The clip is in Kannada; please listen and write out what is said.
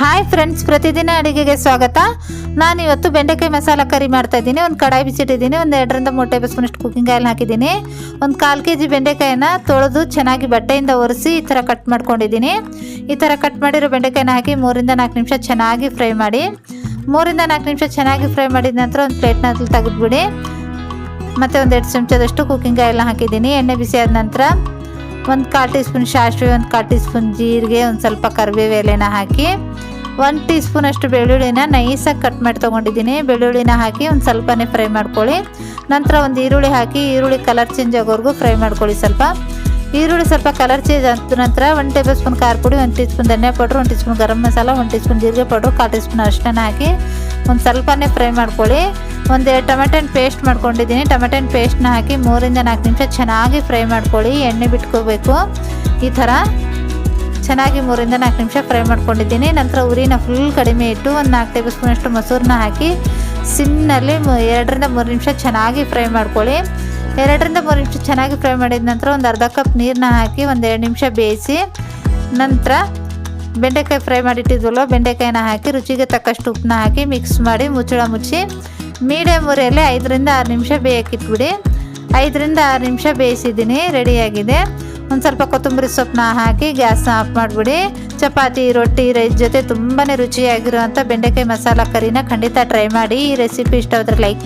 ಹಾಯ್ ಫ್ರೆಂಡ್ಸ್, ಪ್ರತಿದಿನ ಅಡುಗೆಗೆ ಸ್ವಾಗತ. ನಾನು ಇವತ್ತು ಬೆಂಡೆಕಾಯಿ ಮಸಾಲ ಕರಿ ಮಾಡ್ತಾ ಇದ್ದೀನಿ. ಒಂದು ಕಡಾಯಿ ಬಿಸಿಟ್ಟಿದ್ದೀನಿ. ಒಂದು 2ರಿಂದ 3 ಟೇಬಲ್ ಸ್ಪೂನ್ ಅಷ್ಟು ಕುಕ್ಕಿಂಗ್ ಆಯಿಲ್ ಹಾಕಿದ್ದೀನಿ. ಒಂದು 1/4 kg ಬೆಂಡೆಕಾಯಿನ ತೊಳೆದು ಚೆನ್ನಾಗಿ ಬಟ್ಟೆಯಿಂದ ಒರೆಸಿ ಈ ಥರ ಕಟ್ ಮಾಡ್ಕೊಂಡಿದ್ದೀನಿ. ಈ ಥರ ಕಟ್ ಮಾಡಿರೋ ಬೆಂಡೆಕಾಯಿನ ಹಾಕಿ 3ರಿಂದ 4 ನಿಮಿಷ ಚೆನ್ನಾಗಿ ಫ್ರೈ ಮಾಡಿ. 3ರಿಂದ 4 ನಿಮಿಷ ಚೆನ್ನಾಗಿ ಫ್ರೈ ಮಾಡಿದ ನಂತರ ಒಂದು ಪ್ಲೇಟ್ನಲ್ಲಿ ತೆಗೆದುಬಿಡಿ. ಮತ್ತು ಒಂದು 2 ಚಮಚದಷ್ಟು ಕುಕ್ಕಿಂಗ್ ಆಯಿಲ್ನ ಹಾಕಿದ್ದೀನಿ. ಎಣ್ಣೆ ಬಿಸಿ ಆದ ನಂತರ ಒಂದು 1/4 ಟೀ ಸ್ಪೂನ್ ಸಾಸಿವೆ, ಒಂದು 1/4 ಟೀ ಸ್ಪೂನ್ ಜೀರಿಗೆ, ಒಂದು ಸ್ವಲ್ಪ ಕರಿಬೇವು ಎಲೆನ ಹಾಕಿ 1 ಟೀ ಸ್ಪೂನ್ ಅಷ್ಟು ಬೆಳ್ಳುಳ್ಳಿನ ನೈಸಾಗಿ ಕಟ್ ಮಾಡಿ ತೊಗೊಂಡಿದ್ದೀನಿ. ಬೆಳ್ಳುಳ್ಳಿನ ಹಾಕಿ ಒಂದು ಸ್ವಲ್ಪನೇ ಫ್ರೈ ಮಾಡ್ಕೊಳ್ಳಿ. ನಂತರ ಒಂದು ಈರುಳ್ಳಿ ಹಾಕಿ ಈರುಳ್ಳಿ ಕಲರ್ ಚೇಂಜ್ ಆಗೋವರೆಗೂ ಫ್ರೈ ಮಾಡ್ಕೊಳ್ಳಿ. ಈರುಳ್ಳಿ ಸ್ವಲ್ಪ ಕಲರ್ ಚೇಂಜ್ ಆದ ನಂತರ 1 ಟೇಬಲ್ ಸ್ಪೂನ್ ಖಾರ ಪುಡಿ, 1 ಟೀ ಸ್ಪೂನ್ ಧನಿಯಾ powder, 1 tea spoon garam masala, 1 tea spoon ಜೀರಿಗೆ ಪೌಡ್ರು, 1/4 ಟೀ ಸ್ಪೂನ್ ಅರಿಶಿನ ಹಾಕಿ ಒಂದು ಸ್ವಲ್ಪನೇ ಫ್ರೈ ಮಾಡ್ಕೊಳ್ಳಿ. ಒಂದು ಟೊಮೆಟೊನ ಪೇಸ್ಟ್ ಮಾಡ್ಕೊಂಡಿದ್ದೀನಿ. ಟೊಮೆಟೊನ ಪೇಸ್ಟ್ನ ಹಾಕಿ 3ರಿಂದ 4 ನಿಮಿಷ ಚೆನ್ನಾಗಿ ಫ್ರೈ ಮಾಡ್ಕೊಳ್ಳಿ. ಎಣ್ಣೆ ಬಿಟ್ಕೋಬೇಕು. ಈ ಥರ ಚೆನ್ನಾಗಿ 3ರಿಂದ 4 ನಿಮಿಷ ಫ್ರೈ ಮಾಡ್ಕೊಂಡಿದ್ದೀನಿ. ನಂತರ ಉರಿನ ಫುಲ್ ಕಡಿಮೆ ಇಟ್ಟು ಒಂದು 4 ಟೇಬಲ್ ಸ್ಪೂನ್ ಅಷ್ಟು ಮೊಸರನ್ನ ಹಾಕಿ ಸಿಮ್ನಲ್ಲಿ 2ರಿಂದ 3 ನಿಮಿಷ ಚೆನ್ನಾಗಿ ಫ್ರೈ ಮಾಡ್ಕೊಳ್ಳಿ. 2ರಿಂದ 3 ನಿಮಿಷ ಚೆನ್ನಾಗಿ ಫ್ರೈ ಮಾಡಿದ ನಂತರ ಒಂದು ಅರ್ಧ ಕಪ್ ನೀರನ್ನ ಹಾಕಿ ಒಂದು 2 ನಿಮಿಷ ಬೇಯಿಸಿ ನಂತರ ಬೆಂಡೆಕಾಯಿ ಫ್ರೈ ಮಾಡಿಟ್ಟಿದ್ವಲ್ಲ ಬೆಂಡೆಕಾಯಿನ ಹಾಕಿ ರುಚಿಗೆ ತಕ್ಕಷ್ಟು ಉಪ್ಪನ್ನ ಹಾಕಿ ಮಿಕ್ಸ್ ಮಾಡಿ ಮುಚ್ಚಳ ಮುಚ್ಚಿ ಮೀಡಿಯಮ್ ಉರಿಯಲ್ಲಿ 5ರಿಂದ 6 ನಿಮಿಷ ಬೇಯಕ್ಕಿಟ್ಬಿಡಿ. 5ರಿಂದ 6 ನಿಮಿಷ ಬೇಯಿಸಿದ್ದೀನಿ. ರೆಡಿಯಾಗಿದೆ. ಒಂದು ಸ್ವಲ್ಪ ಕೊತ್ತಂಬರಿ ಸೊಪ್ಪನ್ನ ಹಾಕಿ ಗ್ಯಾಸ್ನ ಆಫ್ ಮಾಡಿಬಿಡಿ. ಚಪಾತಿ, ರೊಟ್ಟಿ, ರೈಸ್ ಜೊತೆ ತುಂಬಾ ರುಚಿಯಾಗಿರುವಂಥ ಬೆಂಡೆಕಾಯಿ ಮಸಾಲ ಕರಿನ ಖಂಡಿತ ಟ್ರೈ ಮಾಡಿ. ಈ ರೆಸಿಪಿ ಇಷ್ಟ ಆದರೆ ಲೈಕ್